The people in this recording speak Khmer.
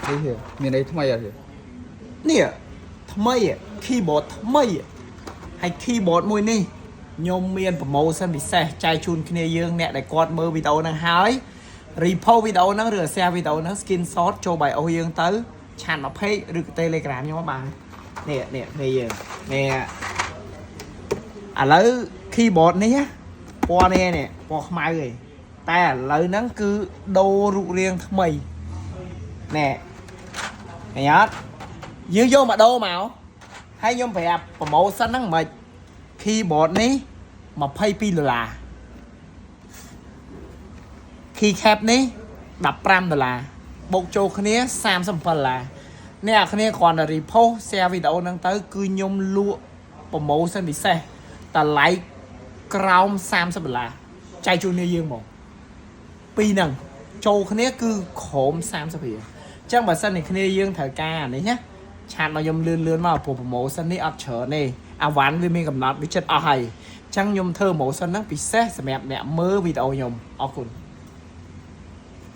đây hiểu miền đấy thay à hiểu នេះថ្មី keyboard ថ្មី ហើយ keyboard មួយនេះខ្ញុំមាន promotion ពិសេសចែកជូនគ្នាយើងអ្នកដែលគាត់មើលវីដេអូហ្នឹងហើយ repost វីដេអូហ្នឹងឬ share វីដេអូហ្នឹង screenshot ចូល bio យើងទៅឆានមក page ឬក៏ Telegram ខ្ញុំបាននេះនេះយើងនេះឥឡូវ keyboard នេះពណ៌នេះពណ៌ខ្មៅឯងតែឥឡូវហ្នឹងគឺដូររូបរាងថ្មីណែឃើញអត់យើងយកមកដូរមកហើយខ្ញុំប្រាប់ promotion ហ្នឹងមិន keyboard នេះ$22 keycap នេះ$15បូកចូលគ្នា$37អ្នកគ្នាគ្រាន់តែ repost share វីដេអូហ្នឹងទៅគឺខ្ញុំលក់ promotion ពិសេសតម្លៃក្រោម$30ចែកជូនគ្នាយើងមកពីរហ្នឹងចូលគ្នាគឺក្រោម$30អញ្ចឹងបើសិនជាគ្នាយើងត្រូវការអានេះណាឆាតមកខ្ញុំលឿនមកព្រោះ promotion នេះអត់ច្រើនទេអាវ៉ាន់វាមានកំណត់វាចិត្តអស់ហើយអញ្ចឹងខ្ញុំធ្វើ promotion ហ្នឹងពិសេសសម្រាប់អ្នកមើលវីដេអូខ្ញុំអរគុណ